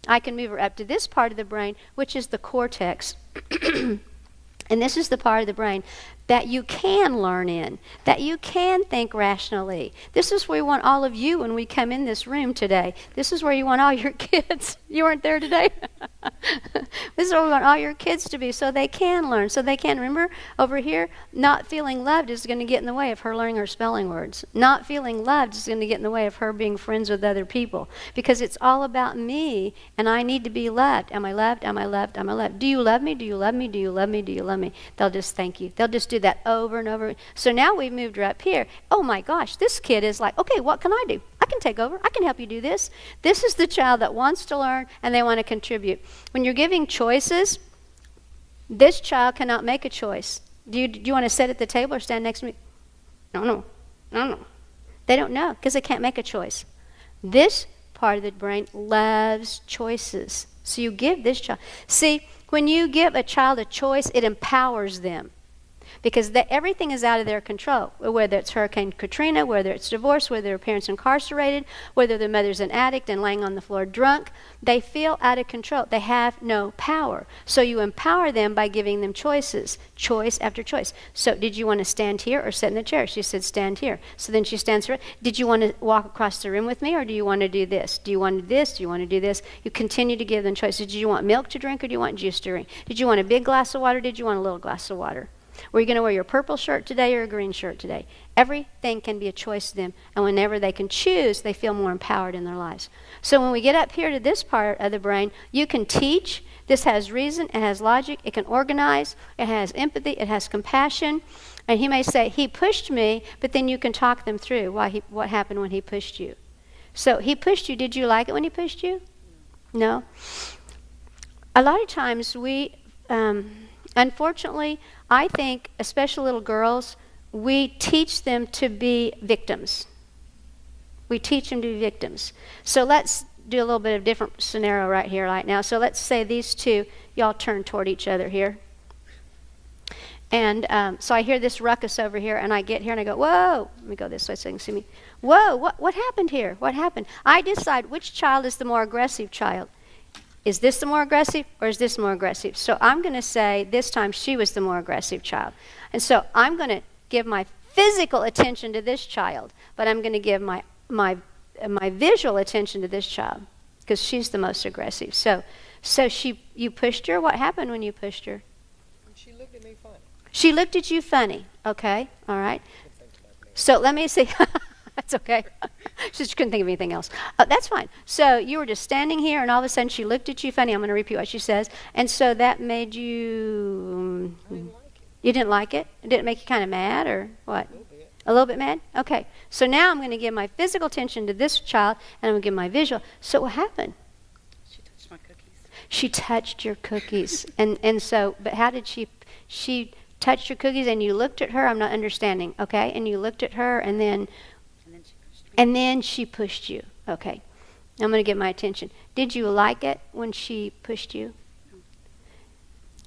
I can move her up to this part of the brain, which is the cortex. And this is the part of the brain that you can learn in, that you can think rationally. This is where we want all of you when we come in this room today. This is where you want all your kids. You weren't there today? This is where we want all your kids to be, so they can learn. So they can, remember, over here, not feeling loved is going to get in the way of her learning her spelling words. Not feeling loved is going to get in the way of her being friends with other people, because it's all about me, and I need to be loved. Am I loved? Am I loved? Am I loved? Do you love me? Do you love me? Do you love me? Do you love me? They'll just thank you. They'll just do that over and over. So now we've moved her up here. Oh my gosh, this kid is like, okay, what can I do? I can take over. I can help you do this. This is the child that wants to learn, and they want to contribute. When you're giving choices, this child cannot make a choice. Do you want to sit at the table or stand next to me? No. They don't know because they can't make a choice. This part of the brain loves choices. So you give this child. See, when you give a child a choice, it empowers them. Because everything is out of their control, whether it's Hurricane Katrina, whether it's divorce, whether their parents incarcerated, whether their mother's an addict and laying on the floor drunk. They feel out of control. They have no power. So you empower them by giving them choices, choice after choice. So did you want to stand here or sit in the chair? She said, stand here. So then she stands here. Did you want to walk across the room with me, or do you want to do this? Do you want to do this? Do you want to do this? You continue to give them choices. Did you want milk to drink, or do you want juice to drink? Did you want a big glass of water? Did you want a little glass of water? Were you going to wear your purple shirt today or a green shirt today? Everything can be a choice to them. And whenever they can choose, they feel more empowered in their lives. So when we get up here to this part of the brain, you can teach. This has reason. It has logic. It can organize. It has empathy. It has compassion. And he may say, he pushed me, but then you can talk them through what happened when he pushed you. So he pushed you. Did you like it when he pushed you? No? A lot of times unfortunately, I think, especially little girls, we teach them to be victims. We teach them to be victims. So let's do a little bit of different scenario right here, right now. So let's say these two, y'all turn toward each other here. And so I hear this ruckus over here, and I get here, and I go, whoa. Let me go this way so you can see me. Whoa, what happened here? What happened? I decide which child is the more aggressive child. Is this the more aggressive, or is this more aggressive? So I'm going to say this time she was the more aggressive child. And so I'm going to give my physical attention to this child, but I'm going to give my visual attention to this child because she's the most aggressive. So you pushed her. What happened when you pushed her? She looked at me funny. She looked at you funny. Okay, all right. So let me see. That's okay. She just couldn't think of anything else. That's fine. So you were just standing here, and all of a sudden she looked at you funny. I'm going to repeat what she says. And so that made you... I didn't like it. You didn't like it? Did it make you kind of mad, or what? A little bit. A little bit mad? Okay. So now I'm going to give my physical attention to this child, and I'm going to give my visual. So what happened? She touched my cookies. She touched your cookies. And so, but how did she touched your cookies, and you looked at her? I'm not understanding. Okay. And you looked at her, and then... And then she pushed you. Okay. I'm going to get my attention. Did you like it when she pushed you? No.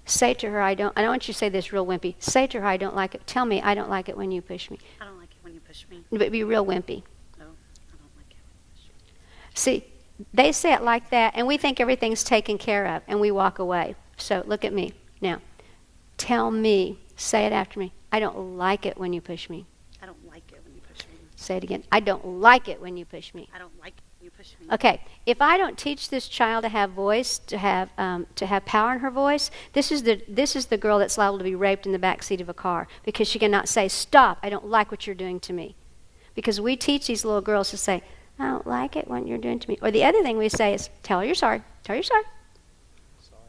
Say to her, I don't want you to say this real wimpy. Say to her, I don't like it. Tell me, I don't like it when you push me. I don't like it when you push me. But be real wimpy. No, I don't like it when you push me. See, they say it like that, and we think everything's taken care of, and we walk away. So look at me. Now, tell me, say it after me. I don't like it when you push me. I don't like it when you push me. Say it again. I don't like it when you push me. I don't like it when you push me. Okay, if I don't teach this child to have voice, to have power in her voice, this is the girl that's liable to be raped in the back seat of a car because she cannot say, stop, I don't like what you're doing to me. Because we teach these little girls to say, I don't like it what you're doing to me. Or the other thing we say is, tell her you're sorry. Tell her you're sorry. Sorry.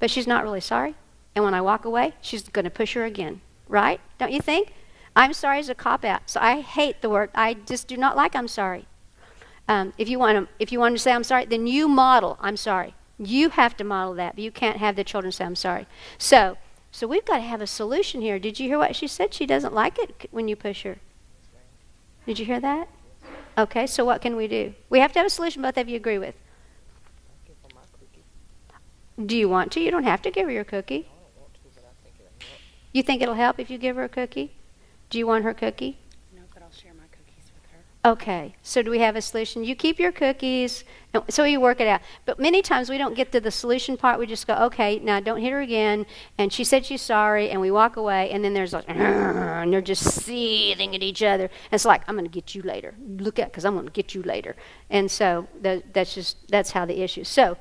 But she's not really sorry. And when I walk away, she's going to push her again. Right? Don't you think? I'm sorry is a cop-out. So I hate the word. I just do not like I'm sorry. If you want to say I'm sorry, then you model I'm sorry. You have to model that, but you can't have the children say I'm sorry. So we've got to have a solution here. Did you hear what she said? She doesn't like it when you push her. Did you hear that? Okay, so what can we do? We have to have a solution both of you agree with. I'll give her my cookie. Do you want to? You don't have to give her your cookie. I don't want to, but I think it'll help. You think it'll help if you give her a cookie? Do you want her cookie? No, but I'll share my cookies with her. Okay, so do we have a solution? You keep your cookies, so you work it out. But many times we don't get to the solution part. We just go, okay, now don't hit her again. And she said she's sorry, and we walk away. And then there's like, and they're just seething at each other. And it's like, I'm going to get you later. Look at, because I'm going to get you later. And so that's how the issue. So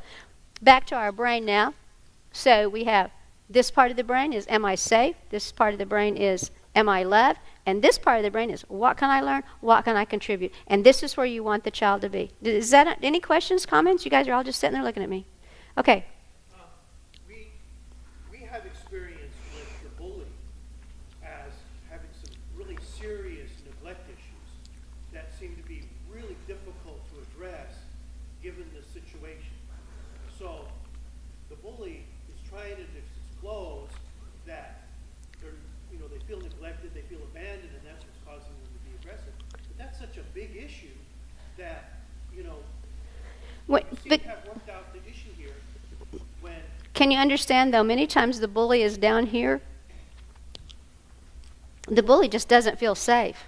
back to our brain now. So we have this part of the brain is, am I safe? This part of the brain is, am I loved? And this part of the brain is, what can I learn? What can I contribute? And this is where you want the child to be. Is that any questions, comments? You guys are all just sitting there looking at me. Okay. We have experience with the bully as having some really serious neglect issues that seem to be really difficult to address given the situation. So the bully is trying to disclose that feel neglected, they feel abandoned, and that's what's causing them to be aggressive. But that's such a big issue that, you know, Wait, you seem but to have worked out the issue here when can you understand, though, many times the bully is down here. The bully just doesn't feel safe.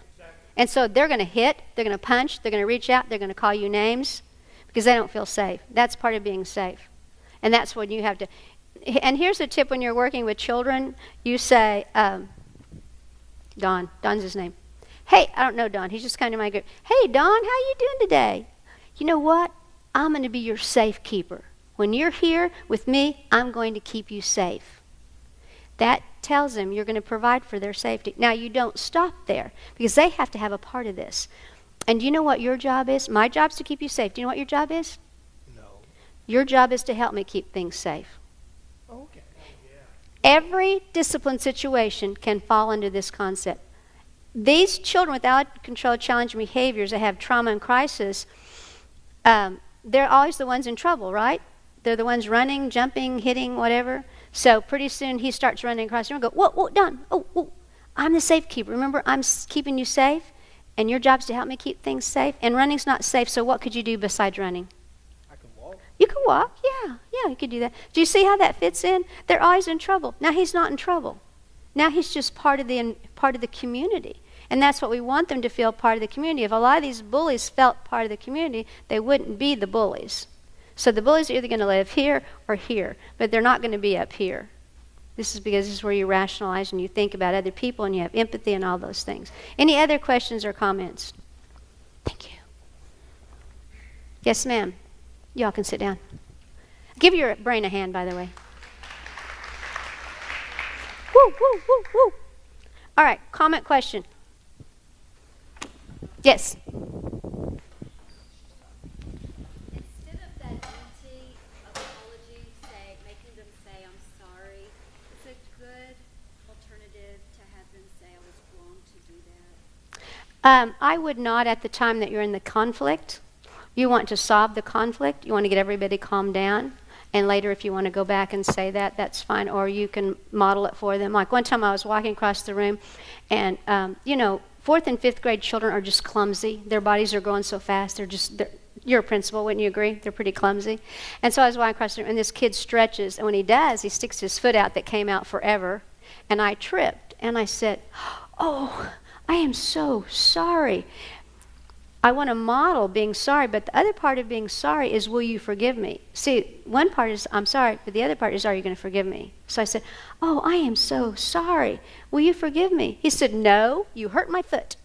And so they're going to hit, they're going to punch, they're going to reach out, they're going to call you names because they don't feel safe. That's part of being safe. And that's when you have to. And here's a tip when you're working with children. You say, Don's his name. Hey, I don't know Don. He's just kind of my group. Hey, Don, how you doing today? You know what? I'm going to be your safe keeper. When you're here with me, I'm going to keep you safe. That tells them you're going to provide for their safety. Now, you don't stop there because they have to have a part of this. And do you know what your job is? My job is to keep you safe. Do you know what your job is? No. Your job is to help me keep things safe. Okay. Every discipline situation can fall into this concept. These children with out-of-control challenging behaviors that have trauma and crisis, they're always the ones in trouble, right? They're the ones running, jumping, hitting, whatever. So pretty soon he starts running across the room and go, whoa, Don, oh, I'm the safe keeper. Remember, I'm keeping you safe, and your job's to help me keep things safe. And running's not safe, so what could you do besides running? I can walk. You can walk, yeah, you could do that. Do you see how that fits in? They're always in trouble. Now he's not in trouble. Now he's just part of the community. And that's what we want them to feel, part of the community. If a lot of these bullies felt part of the community, they wouldn't be the bullies. So the bullies are either going to live here or here, but they're not going to be up here. This is because this is where you rationalize and you think about other people and you have empathy and all those things. Any other questions or comments? Thank you. Yes, ma'am. Y'all can sit down. Give your brain a hand, by the way. Woo, woo, woo, woo. All right, comment, question. Yes. Instead of that empty apology, making them say, I'm sorry, it's a good alternative to have them say, I was wrong to do that. I would not at the time that you're in the conflict. You want to solve the conflict. You want to get everybody calmed down. And later, if you want to go back and say that, that's fine. Or you can model it for them. Like one time I was walking across the room, and, 4th and 5th grade children are just clumsy. Their bodies are going so fast. You're a principal, wouldn't you agree? They're pretty clumsy. And so I was walking across the room, and this kid stretches. And when he does, he sticks his foot out that came out forever. And I tripped. And I said, oh, I am so sorry. I want to model being sorry, but the other part of being sorry is, will you forgive me? See, one part is, I'm sorry, but the other part is, are you going to forgive me? So I said, oh, I am so sorry. Will you forgive me? He said, no, you hurt my foot.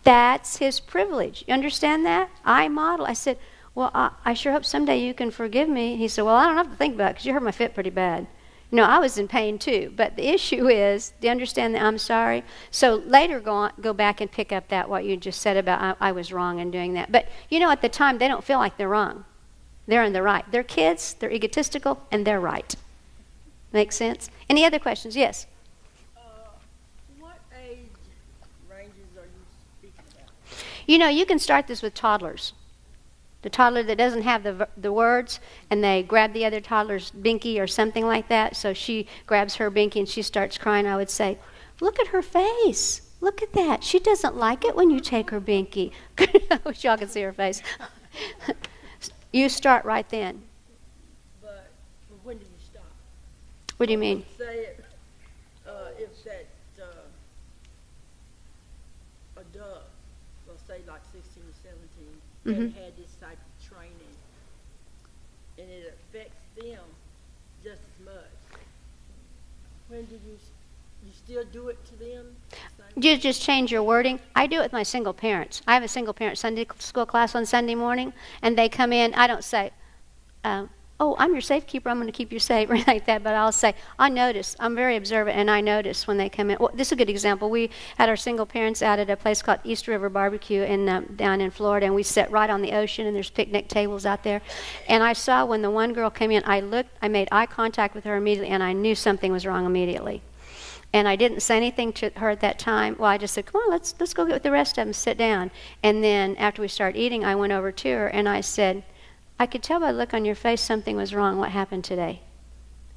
That's his privilege. You understand that? I model. I said, well, I sure hope someday you can forgive me. He said, well, I don't have to think about it because you hurt my foot pretty bad. I was in pain too, but the issue is, do you understand that I'm sorry? So later go back and pick up what you just said about I was wrong in doing that. But at the time, they don't feel like they're wrong. They're in the right. They're kids, they're egotistical, and they're right. Make sense? Any other questions? Yes? What age ranges are you speaking about? You can start this with toddlers. The toddler that doesn't have the words, and they grab the other toddler's binky or something like that, so she grabs her binky and she starts crying, I would say, look at her face. Look at that. She doesn't like it when you take her binky. I wish y'all could see her face. You start right then. But when do you stop? What do you mean? Say if that adult, let's say like 16 or 17, that had this type of training, and it affects them just as much. When do you still do it to them? You just change your wording. I do it with my single parents. I have a single parent Sunday school class on Sunday morning, and they come in. I don't say, oh, I'm your safekeeper, I'm going to keep you safe, or anything like that, but I'll say, I notice, I'm very observant, and I notice when they come in. Well, this is a good example. We had our single parents out at a place called East River Barbecue down in Florida, and we sat right on the ocean, and there's picnic tables out there. And I saw when the one girl came in, I made eye contact with her immediately, and I knew something was wrong immediately. And I didn't say anything to her at that time. Well, I just said, come on, let's go get with the rest of them, sit down. And then after we started eating, I went over to her, and I said, I could tell by the look on your face something was wrong. What happened today?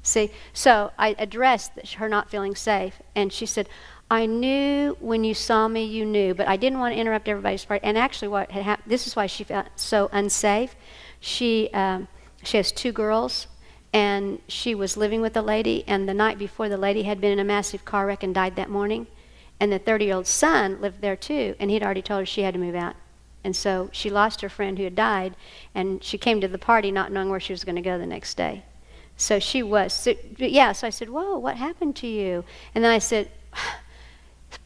See, so I addressed her not feeling safe, and she said, I knew when you saw me, you knew, but I didn't want to interrupt everybody's party. And actually what had happened, this is why she felt so unsafe. She has 2 girls, and she was living with a lady, and the night before, the lady had been in a massive car wreck and died that morning. And the 30-year-old son lived there too, and he'd already told her she had to move out. And so she lost her friend who had died, and she came to the party not knowing where she was going to go the next day. So she was, so I said, whoa, what happened to you? And then I said,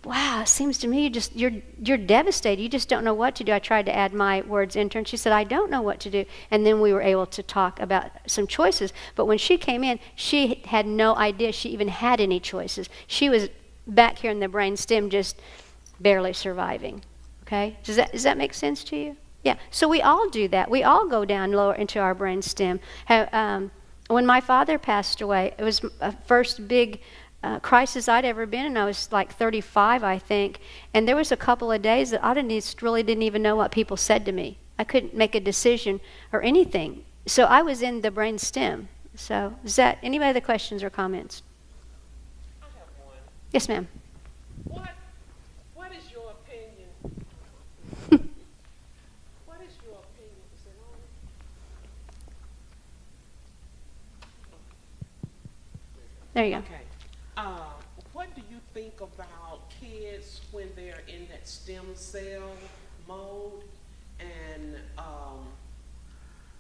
wow, it seems to me you're devastated. You just don't know what to do. I tried to add my words into her, and she said, I don't know what to do. And then we were able to talk about some choices. But when she came in, she had no idea she even had any choices. She was back here in the brain stem just barely surviving. Okay? Does that make sense to you? Yeah. So we all do that. We all go down lower into our brain stem. When my father passed away, it was a first big crisis I'd ever been in. I was like 35, I think. And there was a couple of days that I really didn't even know what people said to me. I couldn't make a decision or anything. So I was in the brain stem. So is that anybody other questions or comments? I have one. Yes, ma'am. What is your opinion? What is your opinion? Is it on? There you go. Okay. What do you think about kids when they're in that stem cell mode and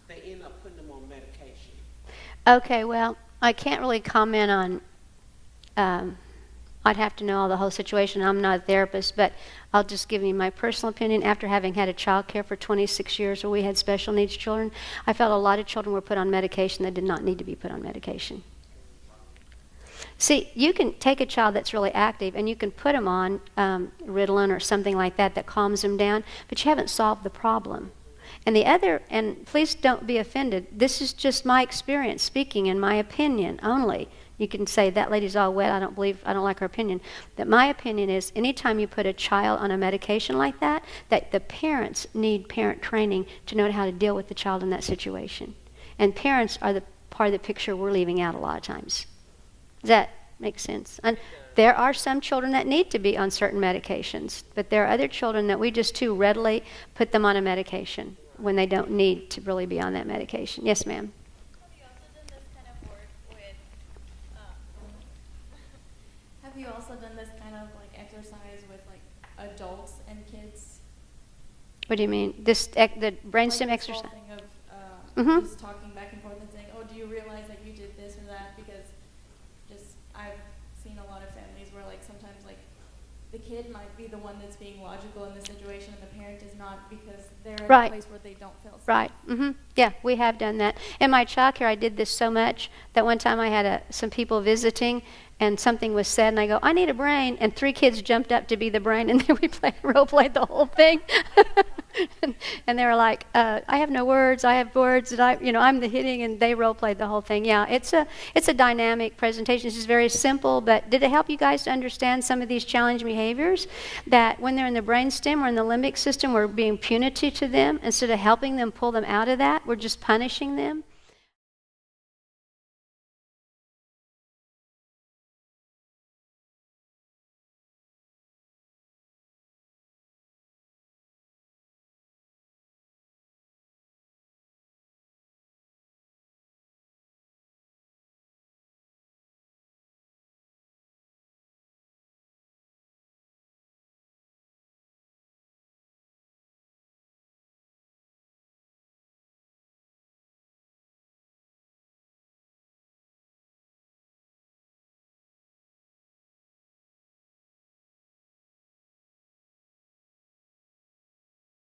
they end up putting them on medication? Okay, well, I can't really comment on, I'd have to know the whole situation. I'm not a therapist, but I'll just give you my personal opinion. After having had a child care for 26 years where we had special needs children, I felt a lot of children were put on medication that did not need to be put on medication. See, you can take a child that's really active and you can put them on Ritalin or something like that calms them down, but you haven't solved the problem. And please don't be offended, this is just my experience speaking in my opinion only. You can say, that lady's all wet, I don't like her opinion. That my opinion is, anytime you put a child on a medication like that the parents need parent training to know how to deal with the child in that situation. And parents are the part of the picture we're leaving out a lot of times. Does that make sense? And there are some children that need to be on certain medications, but there are other children that we just too readily put them on a medication when they don't need to really be on that medication. Yes, ma'am. Have you also done this kind of like exercise with like adults and kids? What do you mean? The brainstem like this exercise? whole thing of just talking back and forth and saying, oh, do you realize that you did this or that? Because I've seen a lot of families where like sometimes like the kid might be the one that's being logical in the situation and the parent is not, because they're in a place where they don't feel safe. Right. Yeah, we have done that. In my child care, I did this so much that one time I had some people visiting and something was said and I go, I need a brain, and 3 kids jumped up to be the brain, and then we role played the whole thing. and they were like, I have no words, I have words, and I'm the hitting, and they role played the whole thing. Yeah, it's a dynamic presentation. It's just very simple, but did it help you guys to understand some of these challenging behaviors that when they're in the brainstem or in the limbic system, we're being punitive to them instead of helping them pull them out of that, we're just punishing them?